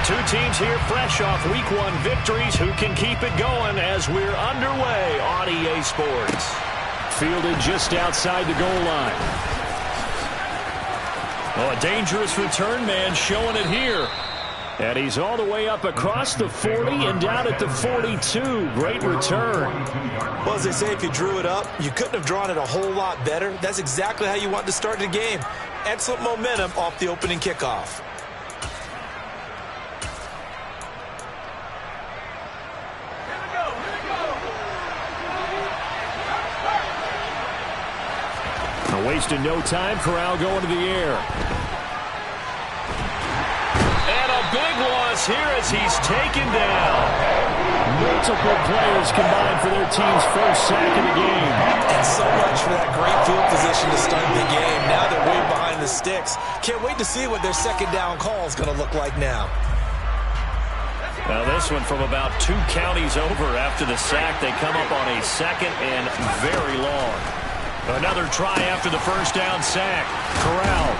Two teams here fresh off Week 1 victories. Who can keep it going as we're underway on EA Sports? Fielded just outside the goal line. Oh, a dangerous return man showing it here. And he's all the way up across the 40 and down at the 42. Great return. Well, as they say, if you drew it up, you couldn't have drawn it a whole lot better. That's exactly how you want to start the game. Excellent momentum off the opening kickoff. Wasting no time. Corral going to the air. And a big loss here as he's taken down. Multiple players combined for their team's first sack of the game. And so much for that great field position to start the game. Now they're way behind the sticks. Can't wait to see what their second down call is going to look like now. Now this one from about 2 counties over after the sack. They come up on a second and very long. Another try after the first down sack. Corral.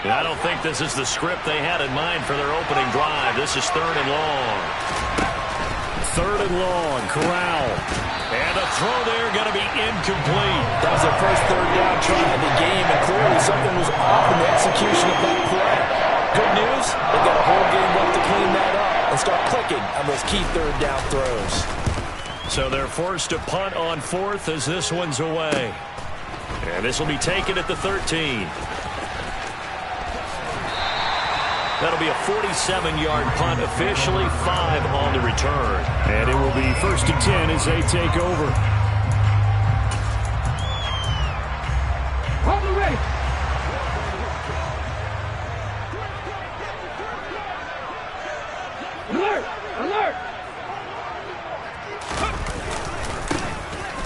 I don't think this is the script they had in mind for their opening drive. This is 3rd and long. 3rd and long. Corral. And a throw there going to be incomplete. That was their first 3rd down try of the game, and clearly something was off in the execution of that play. Good news, they've got a whole game left to clean that up and start clicking on those key 3rd down throws. So they're forced to punt on 4th as this one's away. And this will be taken at the 13. That'll be a 47-yard punt, officially 5 on the return. And it will be 1st and 10 as they take over. On the race. Alert! Alert!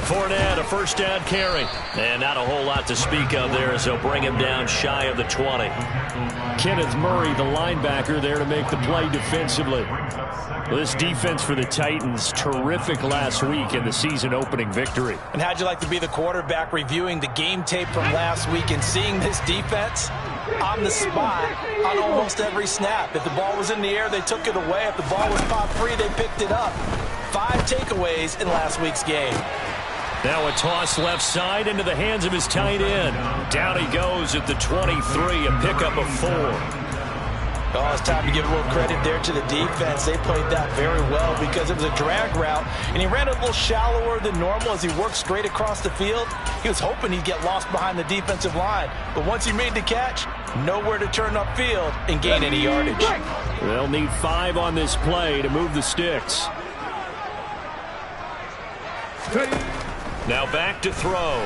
Fournette, a first down carry. And not a whole lot to speak of there as they'll bring him down shy of the 20. Kenneth Murray, the linebacker, there to make the play defensively. Well, this defense for the Titans, terrific last week in the season-opening victory. And how'd you like to be the quarterback reviewing the game tape from last week and seeing this defense on the spot on almost every snap? If the ball was in the air, they took it away. If the ball was popped free, they picked it up. 5 takeaways in last week's game. Now a toss left side into the hands of his tight end. Down he goes at the 23, a pickup of 4. Oh, it's time to give a little credit there to the defense. They played that very well because it was a drag route, and he ran a little shallower than normal as he worked straight across the field. He was hoping he'd get lost behind the defensive line, but once he made the catch, nowhere to turn upfield and gain any yardage. They'll need 5 on this play to move the sticks. Now back to throw.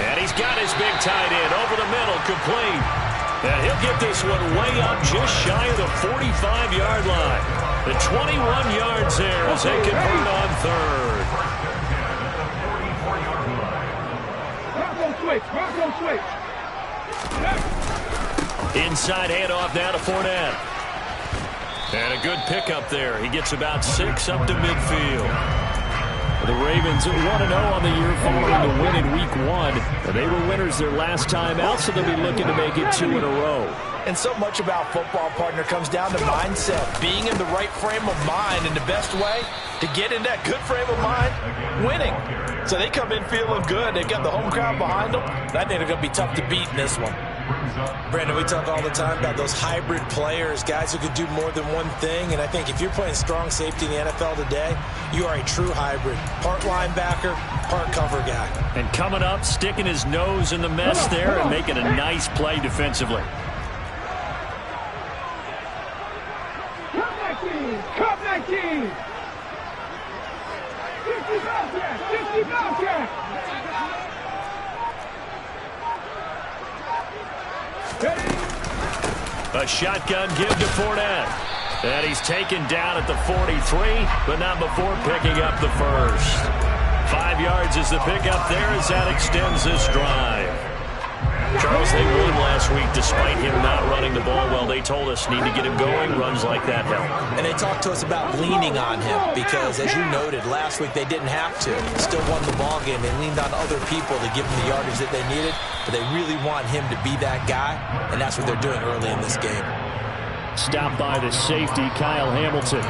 And he's got his big tight end over the middle, complete. And he'll get this one way up just shy of the 45-yard line. The 21 yards there as they convert on 3rd. Inside handoff now to Fournette. And a good pickup there. He gets about 6 up to midfield. The Ravens 1-0 on the year following the win in Week 1. They were winners their last time out, so they'll be looking to make it 2 in a row. And so much about football, partner, comes down to mindset. Being in the right frame of mind, and the best way to get in that good frame of mind, winning. So they come in feeling good. They've got the home crowd behind them. And I think they're going to be tough to beat in this one. Brandon, we talk all the time about those hybrid players, guys who can do more than one thing. And I think if you're playing strong safety in the NFL today, you are a true hybrid. Part linebacker, part cover guy. And coming up, sticking his nose in the mess there and making a nice play defensively. Cup 19! 50 Bobcat! 50 Bobcat! A shotgun give to Fournette. And he's taken down at the 43, but not before picking up the first. 5 yards is the pickup there as that extends this drive. Charles, they won last week despite him not running the ball well. They told us need to get him going. Runs like that help. And they talked to us about leaning on him because, as you noted, last week they didn't have to. Still won the ball game. They leaned on other people to give them the yardage that they needed, but they really want him to be that guy, and that's what they're doing early in this game. Stopped by the safety, Kyle Hamilton.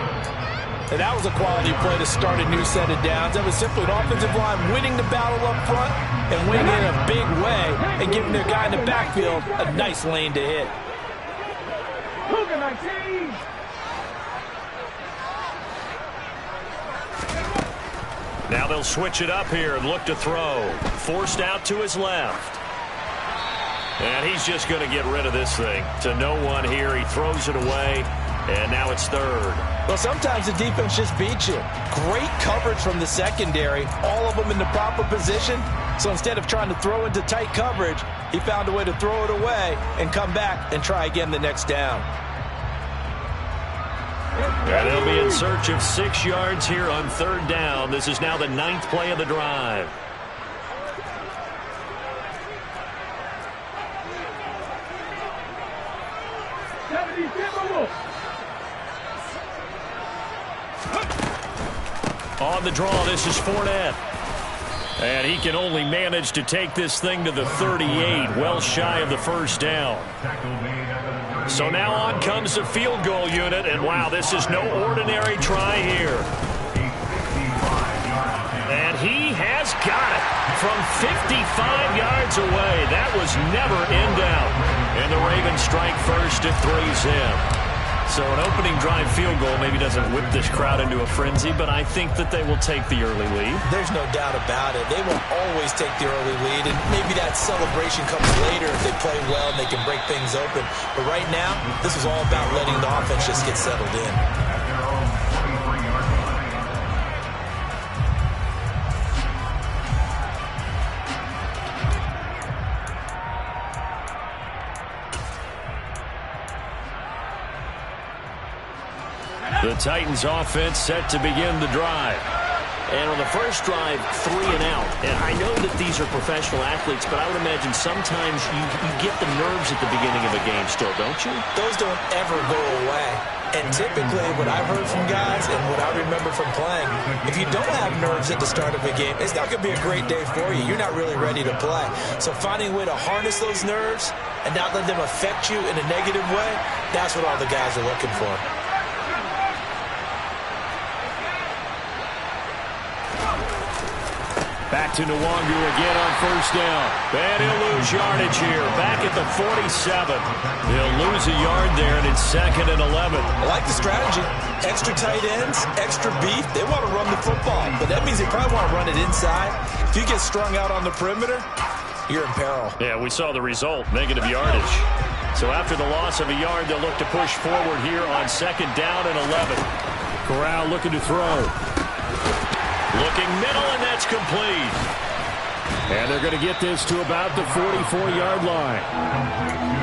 And that was a quality play to start a new set of downs. That was simply an offensive line winning the battle up front and winning in a big way and giving their guy in the backfield a nice lane to hit. Now they'll switch it up here and look to throw. Forced out to his left. And he's just going to get rid of this thing. To no one here. He throws it away. And now it's third. Well, sometimes the defense just beats you. Great coverage from the secondary. All of them in the proper position. So instead of trying to throw into tight coverage, he found a way to throw it away and come back and try again the next down. And they'll be in search of 6 yards here on third down. This is now the 9th play of the drive. On the draw, this is Fournette. And he can only manage to take this thing to the 38, well shy of the first down. So now on comes the field goal unit, and wow, this is no ordinary try here. And he has got it from 55 yards away. That was never in doubt. And the Ravens strike first at 3-zip. So an opening drive field goal maybe doesn't whip this crowd into a frenzy, but I think that they will take the early lead. There's no doubt about it. They will always take the early lead, and maybe that celebration comes later if they play well and they can break things open. But right now, this is all about letting the offense just get settled in. The Titans offense set to begin the drive. And on the first drive, 3 and out. And I know that these are professional athletes, but I would imagine sometimes you get the nerves at the beginning of a game still, don't you? Those don't ever go away. And typically what I've heard from guys and what I remember from playing, if you don't have nerves at the start of a game, it's not going to be a great day for you. You're not really ready to play. So finding a way to harness those nerves and not let them affect you in a negative way, that's what all the guys are looking for. Back to Nwangu again on first down. And he'll lose yardage here. Back at the 47. He'll lose a yard there, and it's 2nd and 11. I like the strategy. Extra tight ends, extra beef. They want to run the football, but that means they probably want to run it inside. If you get strung out on the perimeter, you're in peril. Yeah, we saw the result, negative yardage. So after the loss of a yard, they'll look to push forward here on 2nd down and 11. Corral looking to throw. Looking middle, and that's complete. And they're going to get this to about the 44-yard line.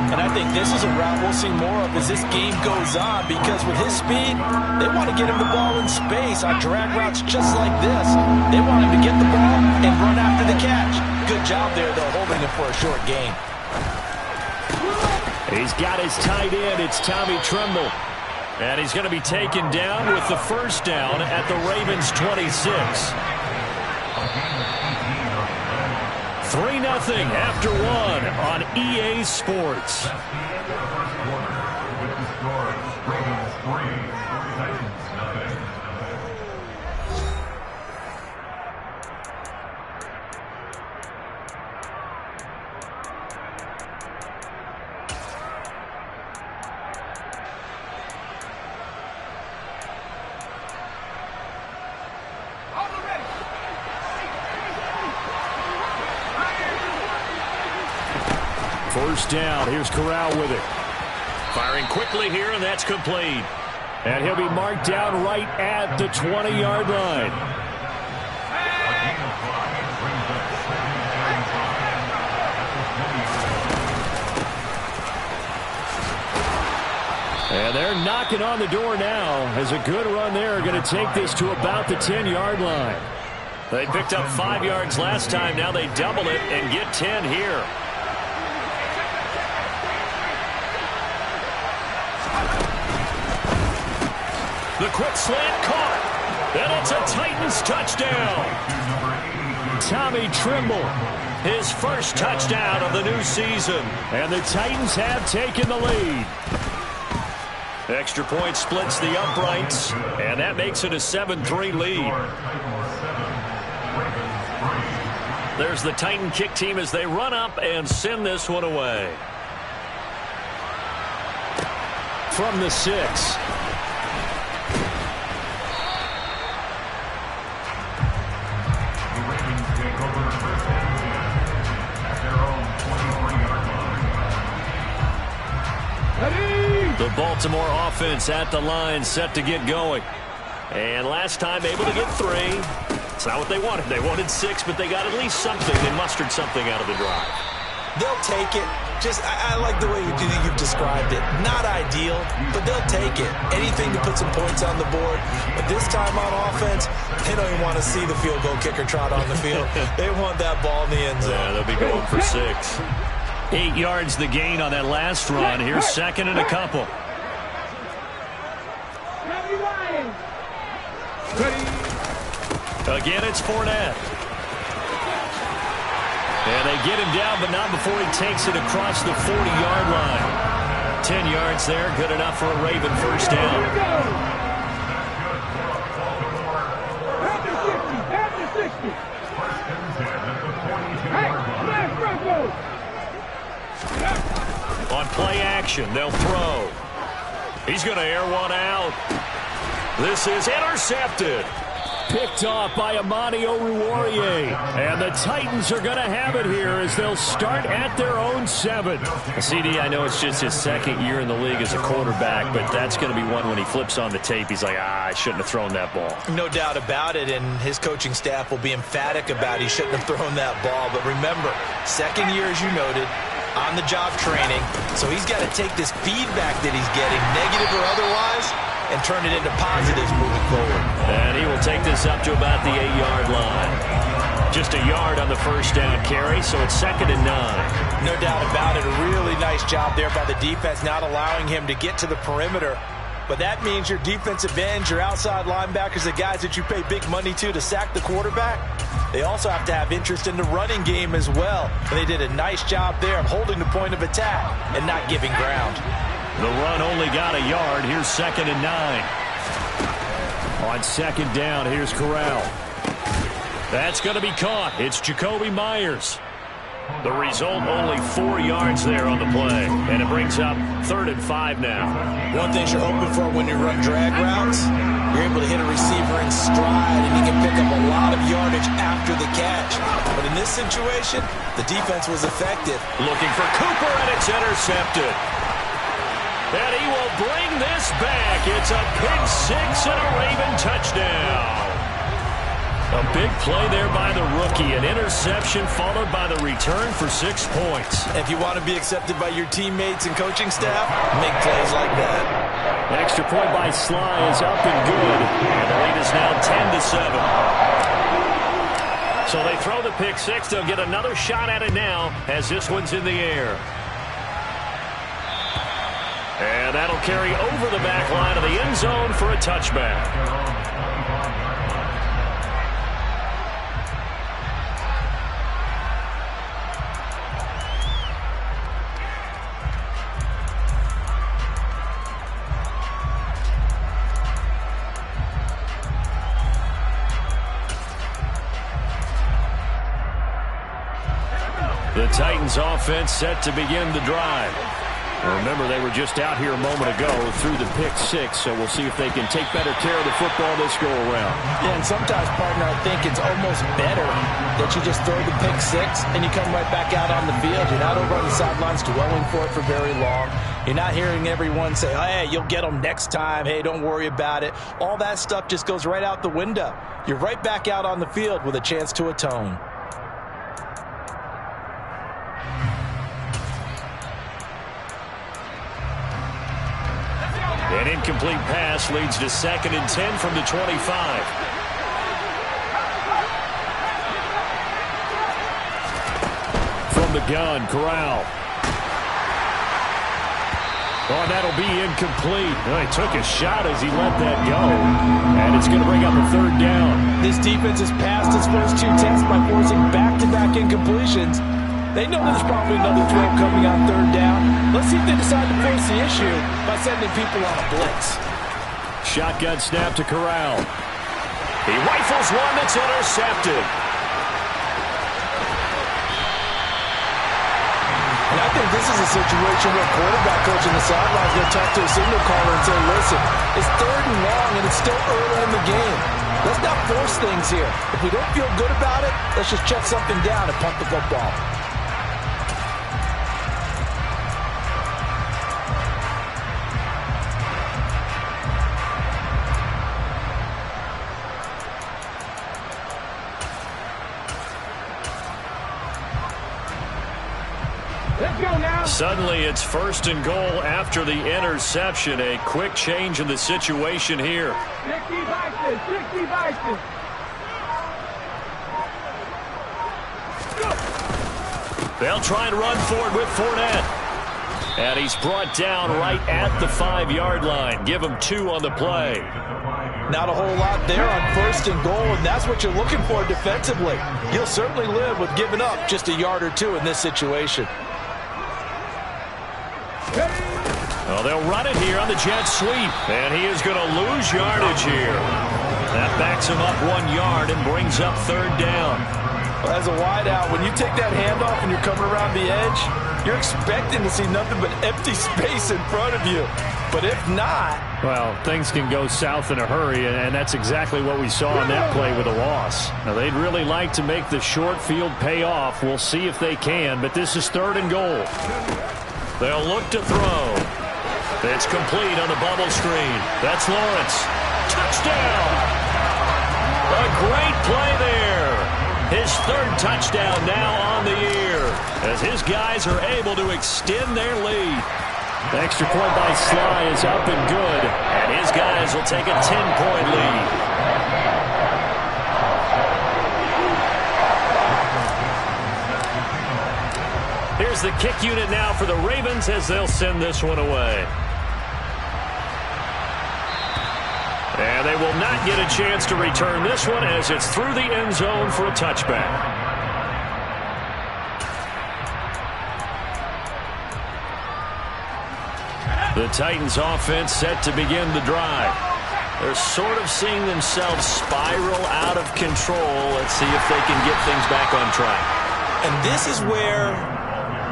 And I think this is a route we'll see more of as this game goes on, because with his speed, they want to get him the ball in space on drag routes just like this. They want him to get the ball and run after the catch. Good job there, though, holding him for a short gain. He's got his tight end. It's Tommy Tremble. And he's going to be taken down with the first down at the Ravens' 26. 3-0 after 1 on EA Sports. First down. Here's Corral with it. Firing quickly here, and that's complete. And he'll be marked down right at the 20-yard line. And they're knocking on the door now as a good run there going to take this to about the 10-yard line. They picked up 5 yards last time. Now they double it and get 10 here. The quick slant caught. And it's a Titans touchdown. Tommy Trimble, his first touchdown of the new season. And the Titans have taken the lead. Extra point splits the uprights, and that makes it a 7-3 lead. There's the Titan kick team as they run up and send this one away. From the 6. The Baltimore offense at the line, set to get going. And last time able to get 3. It's not what they wanted. They wanted 6, but they got at least something. They mustered something out of the drive. They'll take it. I like the way you've described it. Not ideal, but they'll take it. Anything to put some points on the board. But this time on offense, they don't even want to see the field goal kicker trot on the field. They want that ball in the end zone. Yeah, they'll be going for 6. 8 yards the gain on that last run. Here's second and a couple. Again, it's Fournette. And they get him down, but not before he takes it across the 40-yard line. 10 yards there, good enough for a Raven first down. On play action, they'll throw. He's going to air one out. This is intercepted. Picked off by Amani Oruwariye. And the Titans are going to have it here as they'll start at their own 7. CD, I know it's just his second year in the league as a quarterback, but that's going to be one when he flips on the tape. He's like, I shouldn't have thrown that ball. No doubt about it, and his coaching staff will be emphatic about he shouldn't have thrown that ball. But remember, second year, as you noted, on-the-job training. So he's got to take this feedback that he's getting, negative or otherwise, and turn it into positives moving forward. And he will take this up to about the 8-yard line. Just a yard on the first down carry, so it's second and 9. No doubt about it. A really nice job there by the defense, not allowing him to get to the perimeter. But that means your defensive ends, your outside linebackers, the guys that you pay big money to sack the quarterback, they also have to have interest in the running game as well. And they did a nice job there of holding the point of attack and not giving ground. The run only got a yard. Here's second and 9. On second down, here's Corral. That's going to be caught. It's Jacoby Myers. The result, only 4 yards there on the play. And it brings up 3rd and 5 now. One thing you're hoping for when you run drag routes, you're able to hit a receiver in stride, and he can pick up a lot of yardage after the catch. But in this situation, the defense was effective. Looking for Cooper, and it's intercepted. And he will bring this back. It's a pick 6 and a Raven touchdown. A big play there by the rookie. An interception followed by the return for 6 points. If you want to be accepted by your teammates and coaching staff, make plays like that. Extra point by Sly is up and good. And the lead is now 10-7. So they throw the pick 6. They'll get another shot at it now as this one's in the air. And that'll carry over the back line of the end zone for a touchback. The Titans offense set to begin the drive. Remember, they were just out here a moment ago through the pick 6, so we'll see if they can take better care of the football this go-around. Yeah, and sometimes, partner, I think it's almost better that you just throw the pick 6 and you come right back out on the field. You're not over on the sidelines dwelling for it for very long. You're not hearing everyone say, oh, hey, you'll get them next time. Hey, don't worry about it. All that stuff just goes right out the window. You're right back out on the field with a chance to atone. An incomplete pass leads to 2nd and 10 from the 25. From the gun, Corral. Oh, that'll be incomplete. Oh, he took a shot as he let that go. And it's going to bring up a 3rd down. This defense has passed its first 2 tests by forcing back-to-back incompletions. They know there's probably another throw coming on 3rd down. Let's see if they decide to force the issue by sending people on a blitz. Shotgun snap to Corral. He rifles one that's intercepted. And I think this is a situation where quarterback coach in the sideline is going to talk to a signal caller and say, listen, it's 3rd and long and it's still early in the game. Let's not force things here. If we don't feel good about it, let's just check something down and punt the football. Suddenly, it's 1st and goal after the interception. A quick change in the situation here. 60 Vikings. They'll try and run forward with Fournette. And he's brought down right at the 5-yard line. Give him 2 on the play. Not a whole lot there on 1st and goal, and that's what you're looking for defensively. You'll certainly live with giving up just a yard or 2 in this situation. Well, they'll run it here on the jet sweep, and he is going to lose yardage here. That backs him up 1 yard and brings up 3rd down. Well, as a wideout, when you take that handoff and you're coming around the edge, you're expecting to see nothing but empty space in front of you. But if not... Well, things can go south in a hurry, and that's exactly what we saw on that play with a loss. Now, they'd really like to make the short field pay off. We'll see if they can, but this is 3rd and goal. They'll look to throw. It's complete on the bubble screen. That's Lawrence. Touchdown! A great play there. His 3rd touchdown now on the year as his guys are able to extend their lead. The extra point by Sly is up and good, and his guys will take a 10-point lead. Here's the kick unit now for the Ravens as they'll send this one away. And they will not get a chance to return this one as it's through the end zone for a touchback. The Titans offense set to begin the drive. They're sort of seeing themselves spiral out of control. Let's see if they can get things back on track. And this is where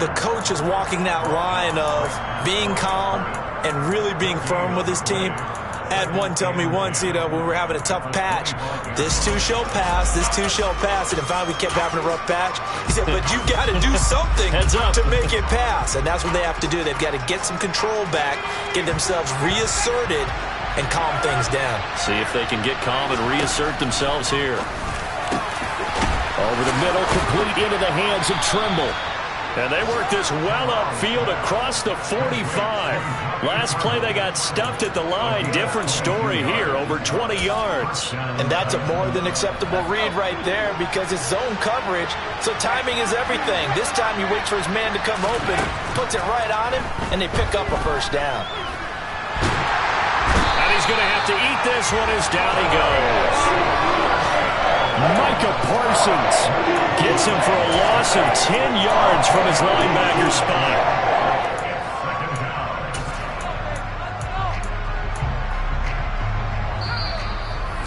the coach is walking that line of being calm and really being firm with his team. I had one tell me once, when we were having a tough patch, this too shall pass, this too shall pass, and finally we kept having a rough patch. He said, but you got to do something to make it pass, and that's what they have to do. They've got to get some control back, get themselves reasserted, and calm things down. See if they can get calm and reassert themselves here. Over the middle, complete into the hands of Trimble. And they work this well upfield across the 45. Last play, they got stuffed at the line. Different story here, over 20 yards. And that's a more than acceptable read right there because it's zone coverage, so timing is everything. This time he waits for his man to come open, puts it right on him, and they pick up a 1st down. And he's going to have to eat this one as down he goes. Micah Parsons gets him for a loss of 10 yards from his linebacker spot.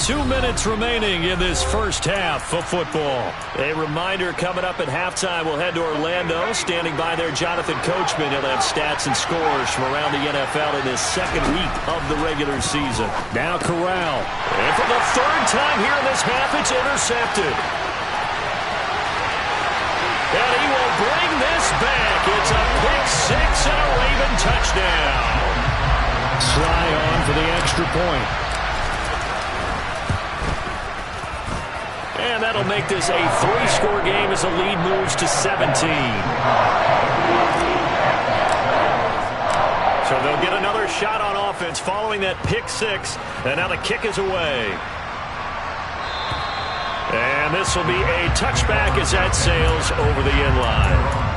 2 minutes remaining in this first half of football. A reminder coming up at halftime, we'll head to Orlando. Standing by there, Jonathan Coachman. He'll have stats and scores from around the NFL in this 2nd week of the regular season. Now Corral. And for the 3rd time here in this half, it's intercepted. And he will bring this back. It's a pick 6 and a Raven touchdown. Sly on for the extra point. And that'll make this a 3-score game as the lead moves to 17. So they'll get another first shot on offense following that pick six. And now the kick is away. And this will be a touchback as that sails over the end line.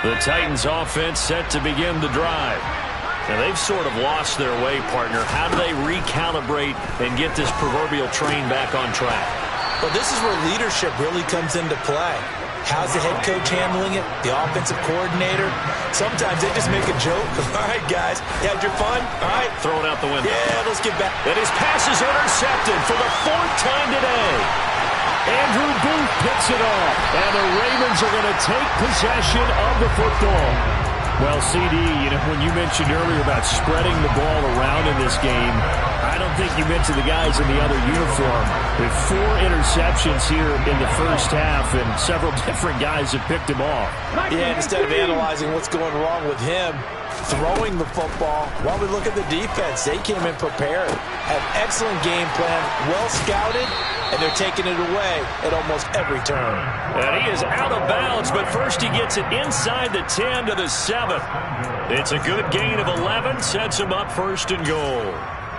The Titans offense set to begin the drive. Now they've sort of lost their way, partner. How do they recalibrate and get this proverbial train back on track? Well, this is where leadership really comes into play. How's the head coach handling it? The offensive coordinator? Sometimes they just make a joke. All right, guys, you had your fun? All right. Throw it out the window. Yeah, let's get back. And his pass is intercepted for the 4th time today. Andrew Booth picks it off, and the Ravens are going to take possession of the football. Well, CD, when you mentioned earlier about spreading the ball around in this game, I don't think you mentioned the guys in the other uniform. With 4 interceptions here in the first half, and several different guys have picked him off. Yeah, instead of analyzing what's going wrong with him, throwing the football, while we look at the defense, they came in prepared, had excellent game plan, well scouted, and they're taking it away at almost every turn. And he is out of bounds, but first he gets it inside the 10 to the 7. It's a good gain of 11, sets him up 1st and goal.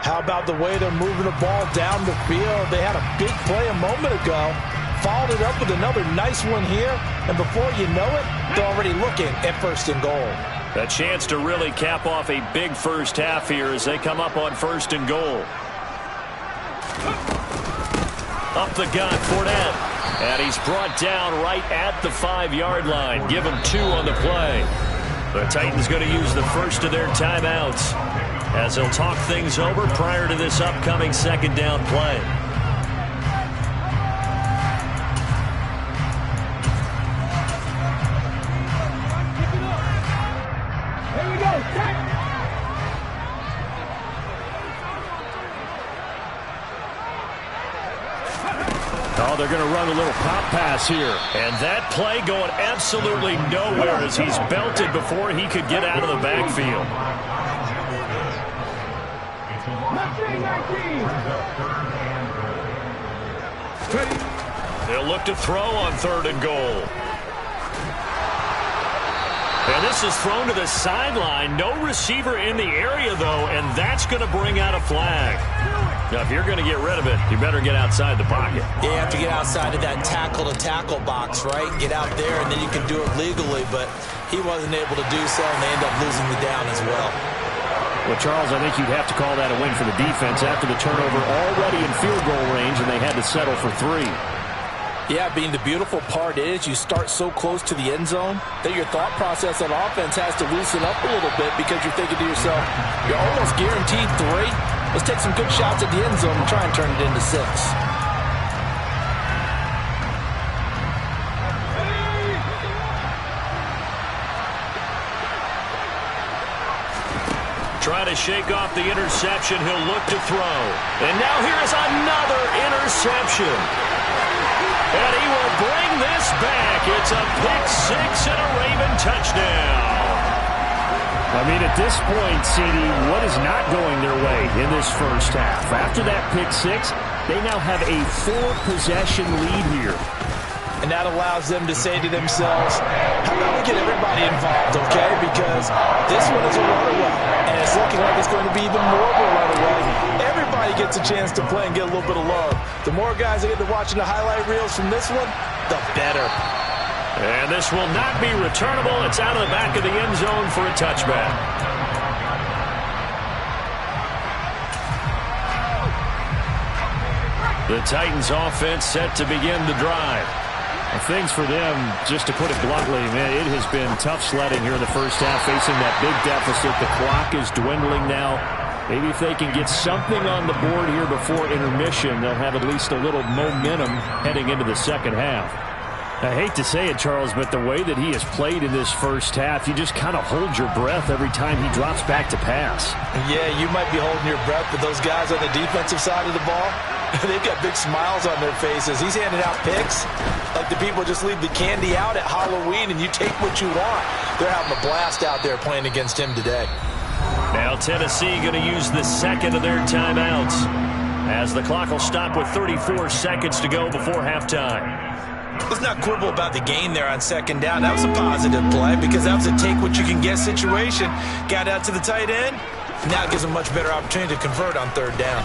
How about the way they're moving the ball down the field? They had a big play a moment ago, followed it up with another nice one here, and before you know it, they're already looking at 1st and goal. A chance to really cap off a big first half here as they come up on 1st and goal. Up the gut, Fournette. And he's brought down right at the 5-yard line. Give him 2 on the play. The Titans going to use the first of their timeouts as they'll talk things over prior to this upcoming 2nd down play. Here we go. Oh, they're going to run a little pop pass here. And that play going absolutely nowhere as he's belted before he could get out of the backfield. They'll look to throw on 3rd and goal. And this is thrown to the sideline. No receiver in the area, though, and that's going to bring out a flag. Now, if you're going to get rid of it, you better get outside the pocket. Yeah, you have to get outside of that tackle-to-tackle box, right? Get out there, and then you can do it legally, but he wasn't able to do so, and they end up losing the down as well. Well, Charles, I think you'd have to call that a win for the defense after the turnover already in field goal range, and they had to settle for 3. Yeah, being the beautiful part is you start so close to the end zone that your thought process on offense has to loosen up a little bit because you're thinking to yourself, you're almost guaranteed 3. Let's take some good shots at the end zone and try and turn it into 6. Trying to shake off the interception. He'll look to throw. And now here's another interception. And he will bring this back. It's a pick 6 and a Raven touchdown. I mean, at this point, CD, what is not going their way in this first half? After that pick 6, they now have a 4-possession lead here. And that allows them to say to themselves, how about we get everybody involved, okay? Because this one is a runaway, and it's looking like it's going to be even more of a runaway. Everybody gets a chance to play and get a little bit of love. The more guys that get to watching the highlight reels from this one, the better. And this will not be returnable. It's out of the back of the end zone for a touchback. The Titans offense set to begin the drive. Things for them, just to put it bluntly, man, it has been tough sledding here in the first half, facing that big deficit. The clock is dwindling now. Maybe if they can get something on the board here before intermission, they'll have at least a little momentum heading into the second half. I hate to say it, Charles, but the way that he has played in this first half, you just kind of hold your breath every time he drops back to pass. Yeah, you might be holding your breath, but those guys on the defensive side of the ball, they've got big smiles on their faces. He's handing out picks like the people just leave the candy out at Halloween and you take what you want. They're having a blast out there playing against him today. Now Tennessee going to use the second of their timeouts, as the clock will stop with 34 seconds to go before halftime. Let's not quibble about the gain there on second down. That was a positive play because that was a take-what-you-can-get situation. Got out to the tight end. Now it gives them a much better opportunity to convert on third down.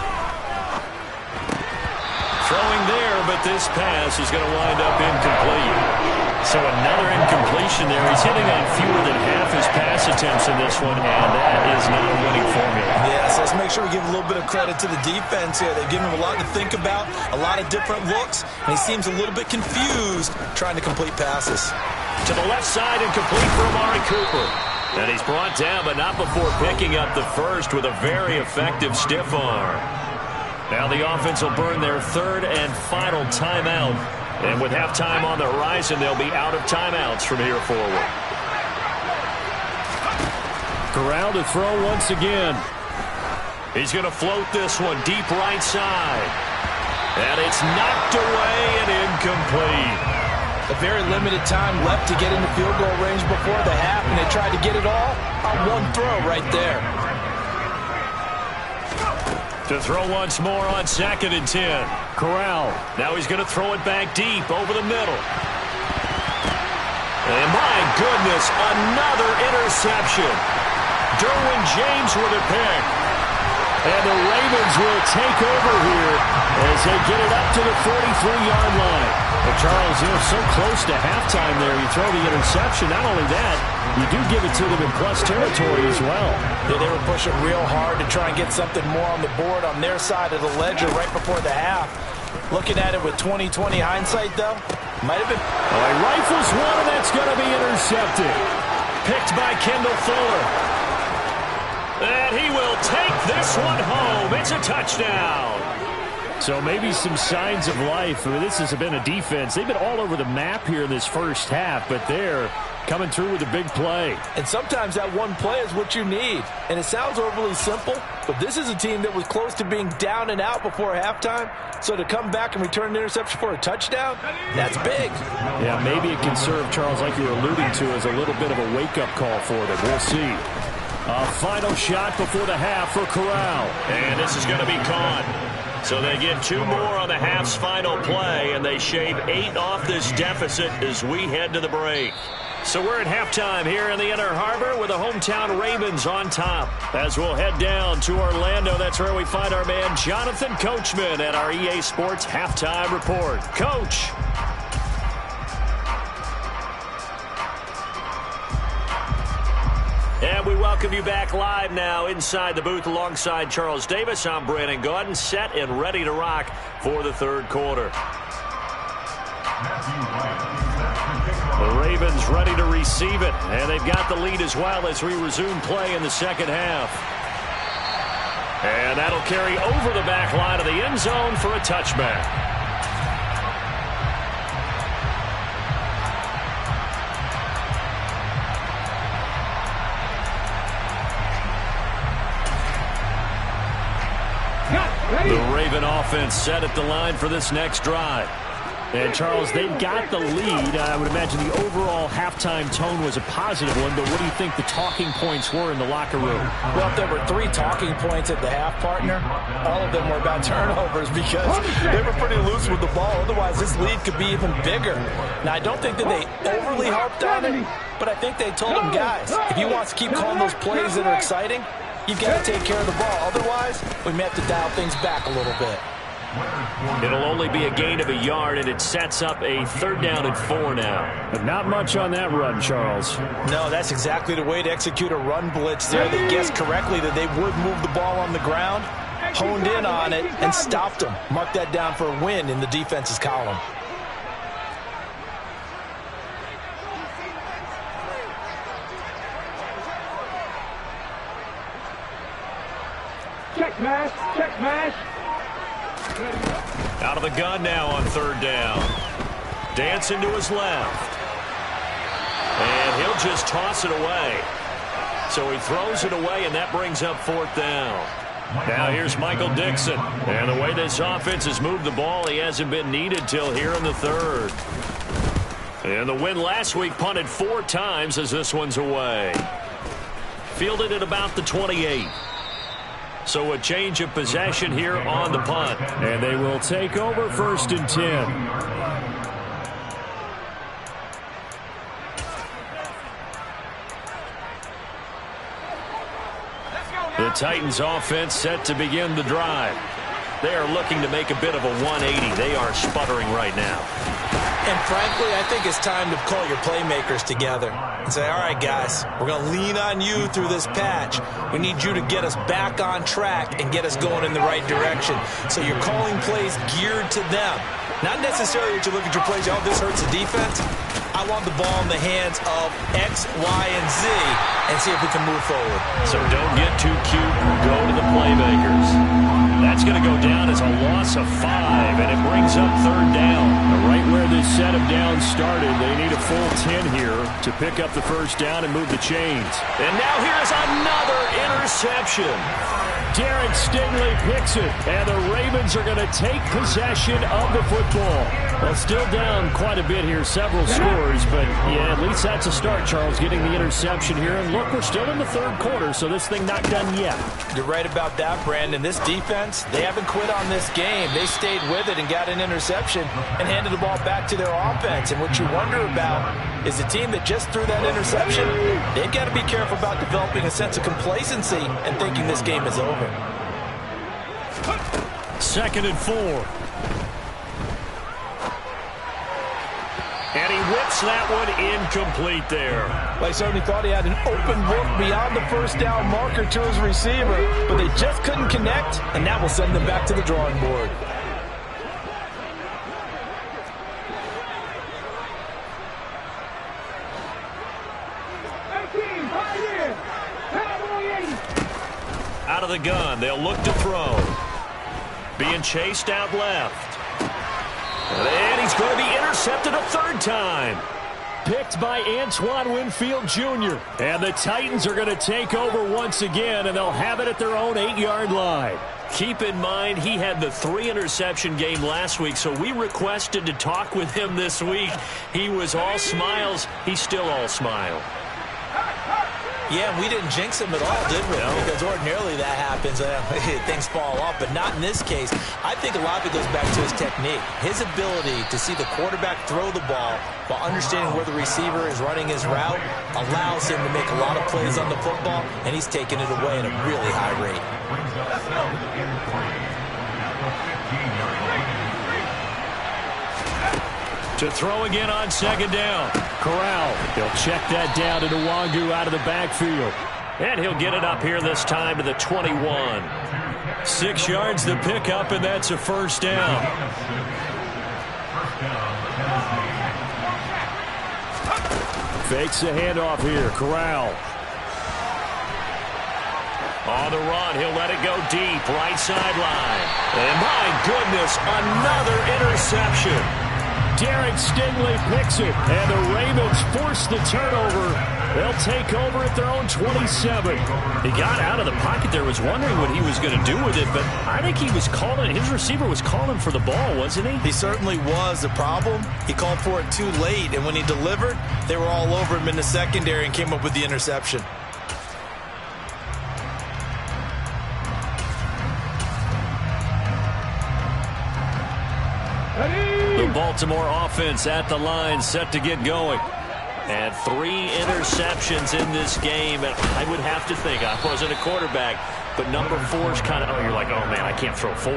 Throwing there, but this pass is going to wind up incomplete. So another incompletion there. He's hitting on fewer than half his pass attempts in this one, and that is not a winning formula. Yes, let's make sure we give a little bit of credit to the defense here. They've given him a lot to think about, a lot of different looks, and he seems a little bit confused trying to complete passes. To the left side and complete for Amari Cooper. And he's brought down, but not before picking up the first with a very effective stiff arm. Now the offense will burn their third and final timeout. And with halftime on the horizon, they'll be out of timeouts from here forward. Corral to throw once again. He's going to float this one deep right side. And it's knocked away and incomplete. A very limited time left to get into field goal range before the half, and they tried to get it all on one throw right there. To throw once more on 2nd and 10. Corral. Now he's going to throw it back deep over the middle. And my goodness, another interception. Derwin James with a pick. And the Ravens will take over here as they get it up to the 43-yard line. But Charles, so close to halftime there. You throw the interception. Not only that, you do give it to them in plus territory as well. Yeah, they were pushing real hard to try and get something more on the board on their side of the ledger right before the half. Looking at it with 20/20 hindsight, though, might have been. Oh, he rifles one, and that's going to be intercepted. Picked by Kendall Fuller. And he will take this one home. It's a touchdown. So maybe some signs of life. I mean, this has been a defense. They've been all over the map here in this first half, but they're coming through with a big play. And sometimes that one play is what you need. And it sounds overly simple, but this is a team that was close to being down and out before halftime. So to come back and return an interception for a touchdown, that's big. Yeah, maybe it can serve, Charles, like you were alluding to, as a little bit of a wake-up call for them. We'll see. A final shot before the half for Corral. And this is going to be caught. So they get 2 more on the half's final play, and they shave 8 off this deficit as we head to the break. So we're at halftime here in the Inner Harbor with the hometown Ravens on top. As we'll head down to Orlando, that's where we find our man Jonathan Coachman at our EA Sports Halftime Report. Coach. And we welcome you back live now inside the booth alongside Charles Davis. I'm Brandon Gaudin, set and ready to rock for the third quarter. The Ravens ready to receive it, and they've got the lead as well as we resume play in the second half. And that'll carry over the back line of the end zone for a touchback. The Raven offense set at the line for this next drive. And, Charles, they've got the lead. I would imagine the overall halftime tone was a positive one, but what do you think the talking points were in the locker room? Well, if there were 3 talking points at the half, partner, all of them were about turnovers because they were pretty loose with the ball. Otherwise, this lead could be even bigger. Now, I don't think that they overly harped on it, but I think they told them, guys, if he wants to keep calling those plays that are exciting, you've got to take care of the ball. Otherwise, we may have to dial things back a little bit. It'll only be a gain of a yard, and it sets up a 3rd down and 4 now. But not much on that run, Charles. No, that's exactly the way to execute a run blitz there. They guessed correctly that they would move the ball on the ground, honed in on it, and stopped them. Mark that down for a win in the defense's column. Check mash, check mash. Out of the gun now on 3rd down. Dancing to his left. And he'll just toss it away. So he throws it away, and that brings up 4th down. Now here's Michael Dixon. And the way this offense has moved the ball, he hasn't been needed till here in the 3rd. And the win last week punted 4 times as this one's away. Fielded at about the 28. So a change of possession here on the punt. And they will take over 1st and 10. The Titans offense set to begin the drive. They are looking to make a bit of a 180. They are sputtering right now. And frankly, I think it's time to call your playmakers together and say, all right, guys, we're going to lean on you through this patch. We need you to get us back on track and get us going in the right direction. So you're calling plays geared to them. Not necessarily that you look at your plays, oh, this hurts the defense. I want the ball in the hands of X, Y, and Z and see if we can move forward. So don't get too cute. Go to the playmakers. That's going to go down as a loss of 5, and it brings up 3rd down. Right where this set of downs started, they need a full 10 here to pick up the 1st down and move the chains. And now here's another interception. Derek Stingley picks it, and the Ravens are going to take possession of the football. Well, still down quite a bit here, several scores, but yeah, at least that's a start, Charles, getting the interception here. And look, we're still in the 3rd quarter, so this thing not done yet. You're right about that, Brandon. This defense, they haven't quit on this game. They stayed with it and got an interception and handed the ball back to their offense. And what you wonder about is the team that just threw that interception, they've got to be careful about developing a sense of complacency and thinking this game is over. 2nd and 4. And he whips that one incomplete there. They certainly thought he had an open look beyond the 1st down marker to his receiver, but they just couldn't connect, and that will send them back to the drawing board. Out of the gun, they'll look to throw. Being chased out left. And he's going to be intercepted a 3rd time. Picked by Antoine Winfield Jr. And the Titans are going to take over once again, and they'll have it at their own 8-yard line. Keep in mind, he had the 3-interception game last week, so we requested to talk with him this week. He was all smiles. He's still all smile. Yeah, we didn't jinx him at all, did we? No. Because ordinarily that happens. Things fall off, but not in this case. I think a lot of it goes back to his technique. His ability to see the quarterback throw the ball while understanding where the receiver is running his route allows him to make a lot of plays on the football, and he's taking it away at a really high rate. To throw again on 2nd down. Corral. He'll check that down to Nwangu out of the backfield. And he'll get it up here this time to the 21. 6 yards to pick up, and that's a 1st down. Fakes the handoff here. Corral. On the run, he'll let it go deep, right sideline. And my goodness, another interception. Derek Stingley picks it, and the Ravens force the turnover. They'll take over at their own 27. He got out of the pocket there, was wondering what he was going to do with it, but I think he was calling, his receiver was calling for the ball, wasn't he? He certainly was. The problem, he called for it too late, and when he delivered, they were all over him in the secondary and came up with the interception. The Baltimore offense at the line, set to get going. And 3 interceptions in this game. And I would have to think, I wasn't a quarterback, but number 4 is kind of, oh, you're like, oh, man, I can't throw 4.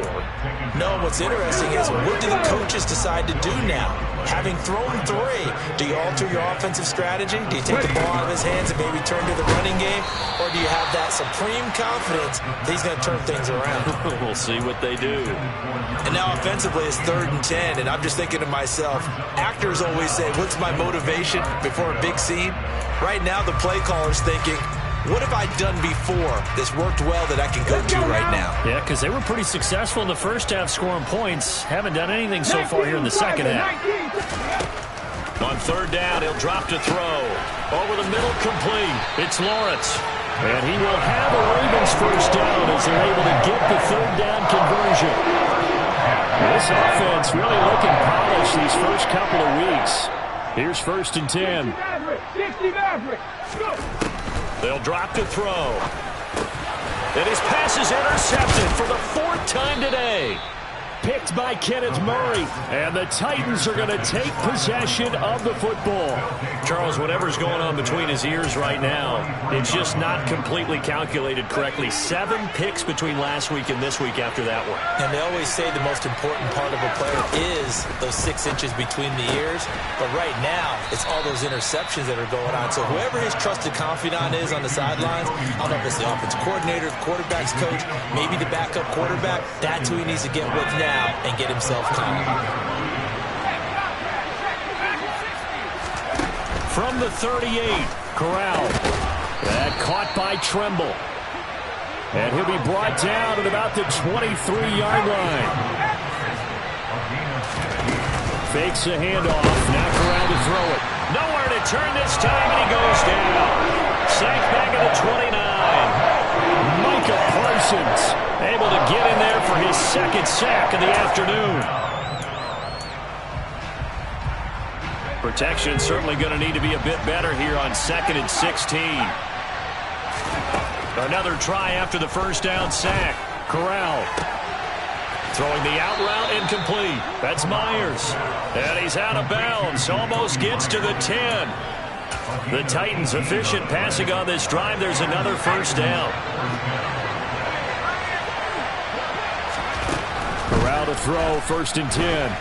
No, what's interesting is what do the coaches decide to do now? Having thrown 3, do you alter your offensive strategy? Do you take the ball out of his hands and maybe turn to the running game? Or do you have that supreme confidence that he's going to turn things around? We'll see what they do. And now offensively it's 3rd and 10, and I'm just thinking to myself, actors always say, what's my motivation before a big scene? Right now the play caller's thinking, what have I done before that's worked well that I can go to right now? Yeah, because they were pretty successful in the first half scoring points. Haven't done anything so far here in the second half. On 3rd down, he'll drop to throw. Over the middle, complete. It's Lawrence. And he will have a Ravens first down as they're able to get the 3rd down conversion. This offense really looking polished these first couple of weeks. Here's 1st and 10. They'll drop to throw. And his pass is intercepted for the 4th time today. Picked by Kenneth Murray. And the Titans are going to take possession of the football. Charles, whatever's going on between his ears right now, it's just not completely calculated correctly. 7 picks between last week and this week after that one. And they always say the most important part of a player is those 6 inches between the ears. But right now, it's all those interceptions that are going on. So whoever his trusted confidant is on the sidelines, I don't know if it's the offense coordinator, the quarterback's coach, maybe the backup quarterback, that's who he needs to get with now and get himself calm. From the 38, Corral. That caught by Tremble. And he'll be brought down at about the 23-yard line. Fakes a handoff. Now Corral to throw it. Nowhere to turn this time, and he goes down. Sacked back at the 29. Micah Parsons able to get in there for his 2nd sack of the afternoon. Protection certainly going to need to be a bit better here on 2nd and 16. Another try after the 1st down sack. Corral throwing the out route incomplete. That's Myers. And he's out of bounds. Almost gets to the 10. The Titans efficient passing on this drive. There's another 1st down. Corral to throw, 1st and 10.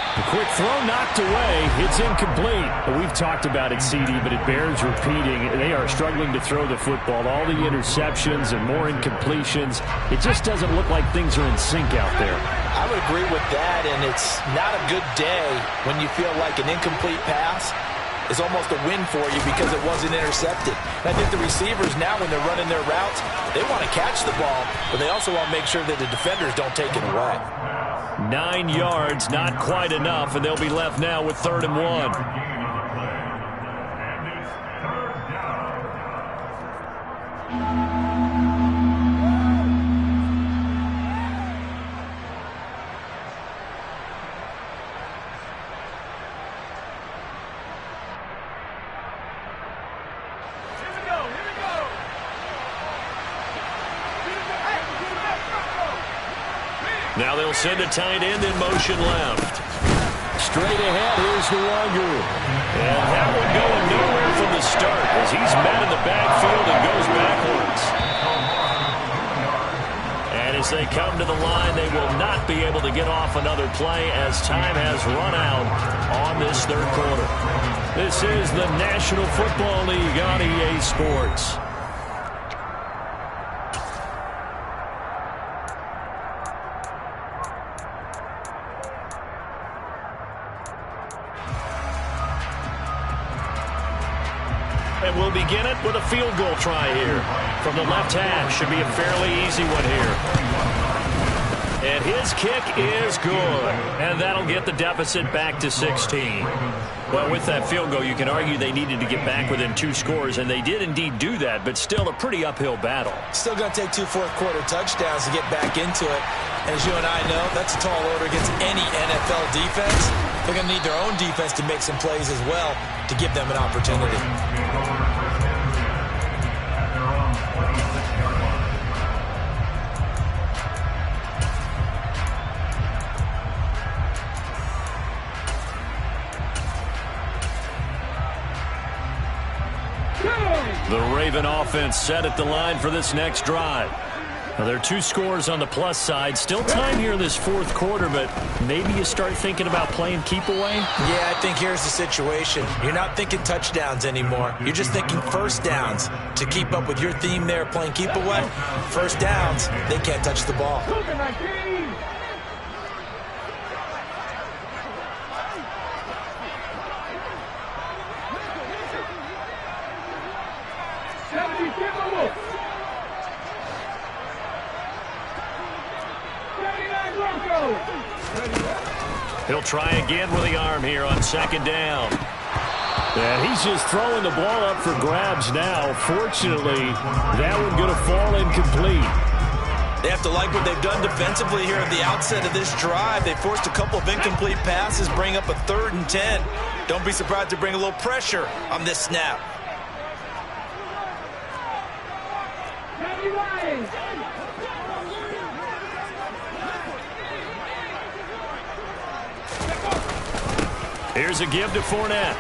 A quick throw knocked away. It's incomplete. We've talked about it, CD, but it bears repeating. They are struggling to throw the football. All the interceptions and more incompletions. It just doesn't look like things are in sync out there. I would agree with that, and it's not a good day when you feel like an incomplete pass is almost a win for you because it wasn't intercepted. And I think the receivers now, when they're running their routes, they want to catch the ball, but they also want to make sure that the defenders don't take it away. 9 yards, not quite enough, and they'll be left now with 3rd and 1. Now they'll send a tight end in motion left. Straight ahead, here's Nwangu. And that one going nowhere from the start as he's met in the backfield and goes backwards. And as they come to the line, they will not be able to get off another play as time has run out on this 3rd quarter. This is the National Football League on EA Sports. And we'll begin it with a field goal try here. From the left hash, should be a fairly easy one here. And his kick is good. And that'll get the deficit back to 16. Well, with that field goal, you can argue they needed to get back within 2 scores, and they did indeed do that, but still a pretty uphill battle. Still going to take 2 fourth-quarter touchdowns to get back into it. And as you and I know, that's a tall order against any NFL defense. They're going to need their own defense to make some plays as well to give them an opportunity. The Raven offense set at the line for this next drive. Now, there are 2 scores on the plus side. Still time here in this 4th quarter, but maybe you start thinking about playing keep away? Yeah, I think here's the situation. You're not thinking touchdowns anymore. You're just thinking 1st downs. To keep up with your theme there, playing keep away, 1st downs, they can't touch the ball. He'll try again with the arm here on 2nd down. And he's just throwing the ball up for grabs now. Fortunately, that one going to fall incomplete. They have to like what they've done defensively here at the outset of this drive. They forced a couple of incomplete passes, bring up a 3rd and 10. Don't be surprised to bring a little pressure on this snap. Here's a give to Fournette.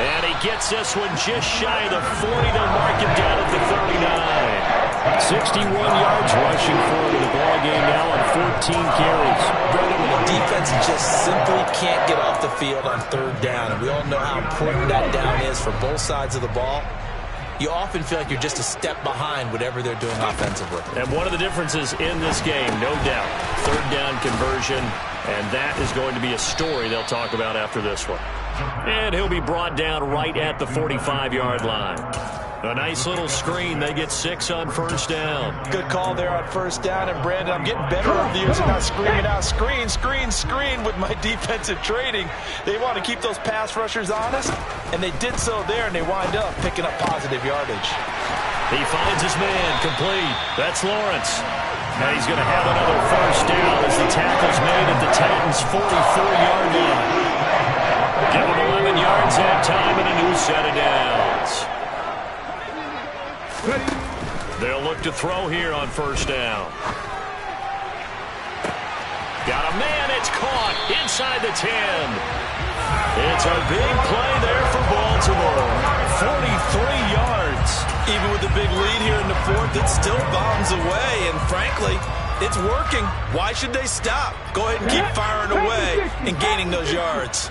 And he gets this one just shy of the 40. They'll mark him down at the 39. 61 yards rushing for him in the ball game now on 14 carries. Brendan, when the defense just simply can't get off the field on third down, and we all know how important that down is for both sides of the ball, you often feel like you're just a step behind whatever they're doing offensively. And one of the differences in this game, no doubt, third down conversion, and that is going to be a story they'll talk about after this one. And he'll be brought down right at the 45-yard line. A nice little screen. They get 6 on first down. Good call there on first down. And, Brandon, I'm getting better over the years of not screaming out, screen, screen, screen with my defensive training. They want to keep those pass rushers honest, and they did so there, and they wind up picking up positive yardage. He finds his man complete. That's Lawrence. And he's going to have another first down as the tackle's made at the Titans' 44-yard line. Give him 11 yards that time and a new set of downs. They'll look to throw here on first down. Got a man. It's caught inside the 10. It's a big play there for Baltimore. 43 yards. Even with the big lead here in the fourth, it still bombs away. And frankly, it's working. Why should they stop? Go ahead and keep firing away and gaining those yards.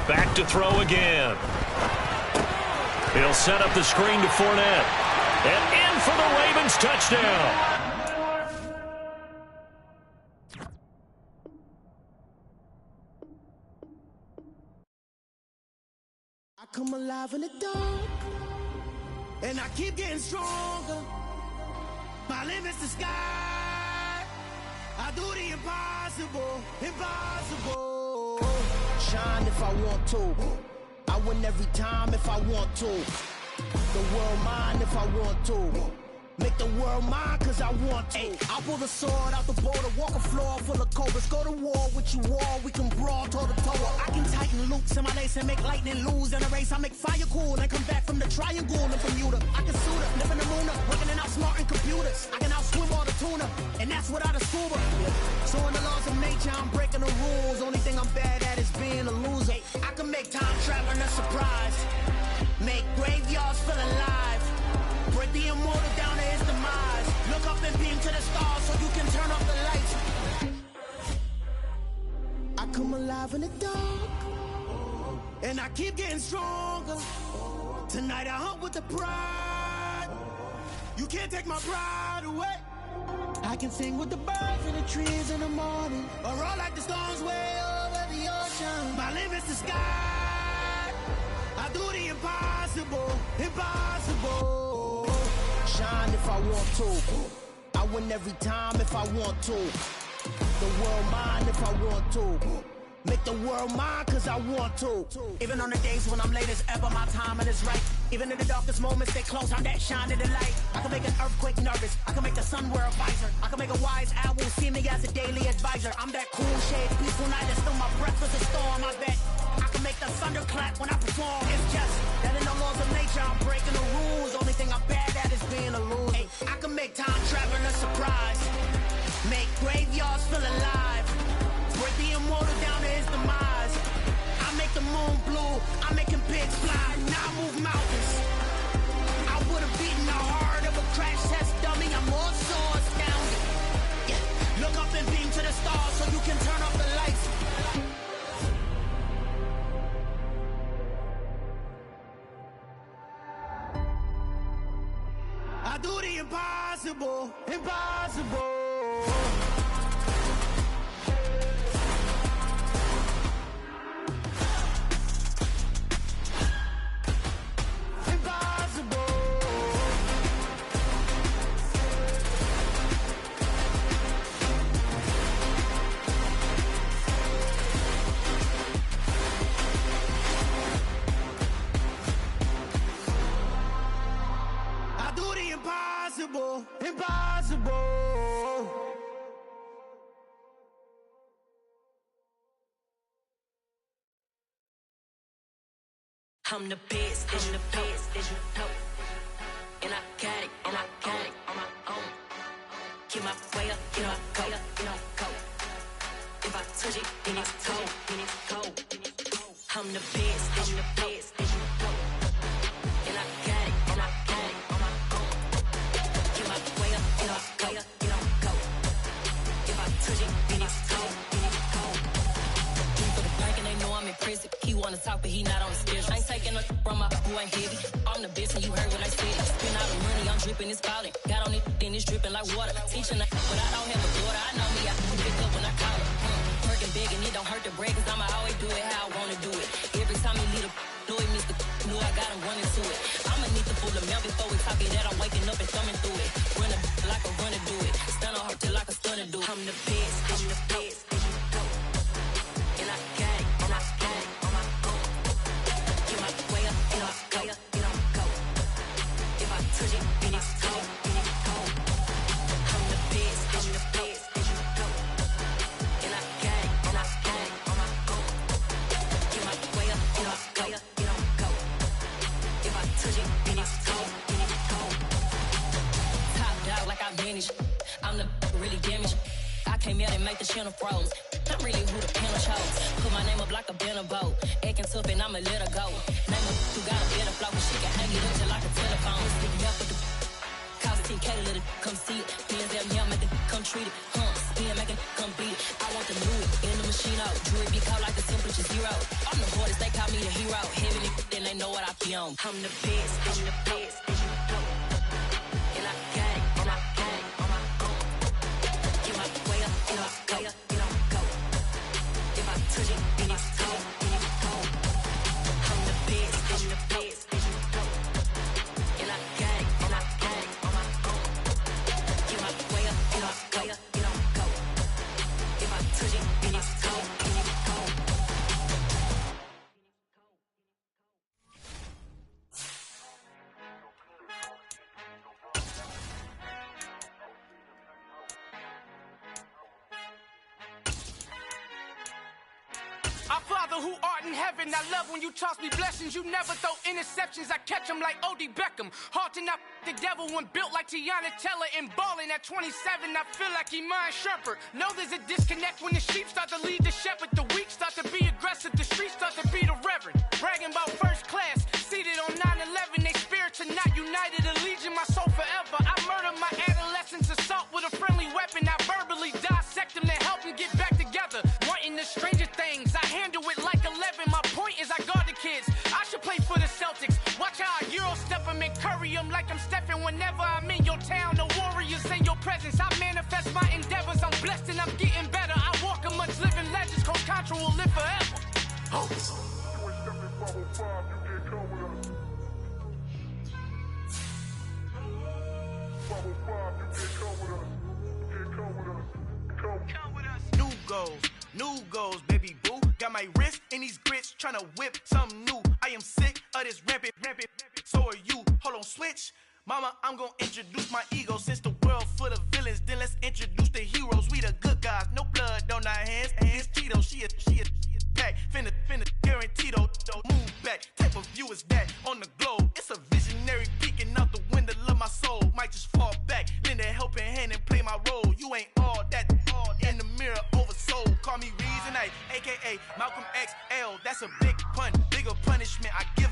Back to throw again. He'll set up the screen to Fournette. And in for the Ravens touchdown. I come alive in the dark, and I keep getting stronger. My limit's the sky. I do the impossible, impossible. Shine if I want to. I win every time if I want to. The world mine if I want to. Make the world mine cause I want to. I pull the sword out the border, walk a floor full of cobras. Go to war with you all, we can brawl toe to toe. I can tighten loops in my lace and make lightning lose in a race. I make fire cool and come back from the triangle in Bermuda. I can suit up, live in the moon up, working and outsmarting computers. I can outswim all the tuna, and that's without a scuba. So in the laws of nature, I'm breaking the rules. Only thing I'm bad at is being a loser. I can make time traveling a surprise. Make graveyards feel alive. Break the immortal down to his demise. Look up and beam to the stars so you can turn off the lights. I come alive in the dark, and I keep getting stronger. Tonight I hunt with the pride. You can't take my pride away. I can sing with the birds and the trees in the morning, or roll like the storms way over the ocean. My limit's the sky. I do the impossible, impossible. Shine if I want to. I win every time if I want to. The world mine if I want to. Make the world mine cause I want to. Even on the days when I'm late as ever, my timing is right. Even in the darkest moments, stay close, I'm that shine in the light. I can make an earthquake nervous, I can make the sun wear a visor. I can make a wise owl see me as a daily advisor. I'm that cool shade, peaceful night, and still my breath is a storm, I bet. I can make the thunder clap when I perform. It's just that in the laws of nature, I'm breaking the rules. Only thing I'm bad at is being a loser. Hey, I can make time traveling a surprise. Make graveyards feel alive. Break the immortal down to his demise. I make the moon blue. I make him pigs fly. Now I move mountains. I would have beaten the heart of a crash test dummy. I'm more so astounded. Yeah. Look up and beam to the stars so you can turn off the lights. I do the impossible, impossible. Impossible, impossible. I'm the best, I'm the best, and I got it, and I got it on my own. Get my way up, get my way up, get my go. If I touch it, then it's cold, then it's cold. I'm the best, I'm the best, and I got it, and I got it on my own. Get my way up, get my way up, get my go. If I touch it, then it's cold, then it's cold. For the bank and they know I'm in prison. He wanna talk, but he not on the schedule. I ain't taking no from my who ain't heavy. I'm the best, and you heard what I said. Spend all the money, I'm dripping, it's falling. Got on it, then it's dripping like water. Teaching that, but I don't have a daughter. I know me, I can pick up when I call her. Working big, and it don't hurt to break, cause I'ma always do it how I wanna do it. Every time he lead a Louis, Mr. Knew I got him running to it. I'ma need to fool the mail before we talk it that I'm waking up and thumbing through it. Run a like a runner do it. Stun on her till like a stunner do it. I'm the best, I'm the best, and I got it, and I got it on my own. Get my way up, get my way up, get my go. If I touch it, then it's cold, then it's cold. I'm the best, I'm the best, and I got it, and I got it on my own. Get my way up, get my way up, get my go. If I touch it, then it's cold, then it's cold. Top dog like I vanished. I'm the really damaged. I came out and make the channel froze. I'm really who the panel chose. Put my name up like a banner boat. Acting tough and I'ma let her go. Name her who got a better flow, but she can hang it up just like a telephone. Sticking up with the cost 10K to let it come see it. Hands down here, make it come treat it. Spin, make it come beat it. I want the new it in the machine out. Jewelry be cold like the temperature zero. I'm the hardest, they call me the hero. Heaven and then they know what I be on. I'm the best, I'm the best, and I got it, and I got it on my own. Get my way up, get my way up, get my go. If I touch it, then it's cold, then it's cold. I'm the best, I'm the best, and I got it, and I got it on my own. Get my way up, get my way up, get my go. If I touch it, then it's cold, then it's cold. Our Father who art in heaven, I love when you toss me blessings. You never throw interceptions, I catch them like O.D. Beckham. Hard to knock the devil when built like Tiana Teller. And balling at 27, I feel like Iman Shumpert. Know there's a disconnect when the sheep start to lead the shepherd. The weak start to be aggressive, the streets start to be the reverend. Bragging about first class, seated on 9/11. They spirits are not united, a legion, my soul forever. I murder my adolescence, assault with a friendly weapon. I verbally dissect them to help them get back together. Wanting the stranger things, I handle it like 11. My point is I guard the kids. I should play for the Celtics. Watch how I Euro step them and curry them like I'm Stephen. Whenever I'm in your town, the Warriors in your presence. I manifest my endeavors. I'm blessed and I'm getting better. I walk amongst living legends. Coach Contra will live forever. New goals, baby boo. Got my wrist in these grits, tryna whip something new. I am sick of this rampant. So are you. Hold on, switch. Mama, I'm gonna introduce my ego. Since the world full of villains, then let's introduce the heroes. We the good guys, no blood on our hands. It's Tito, she is back. Finna, guaranteed, move back. Type of view is that on the globe? It's a visionary peeking out the window of my soul. Might just fall back, lend a helping hand and play my role. You ain't all that in the mirror oversold. Call me Reason A, aka Malcolm XL. That's a big pun, bigger punishment I give him.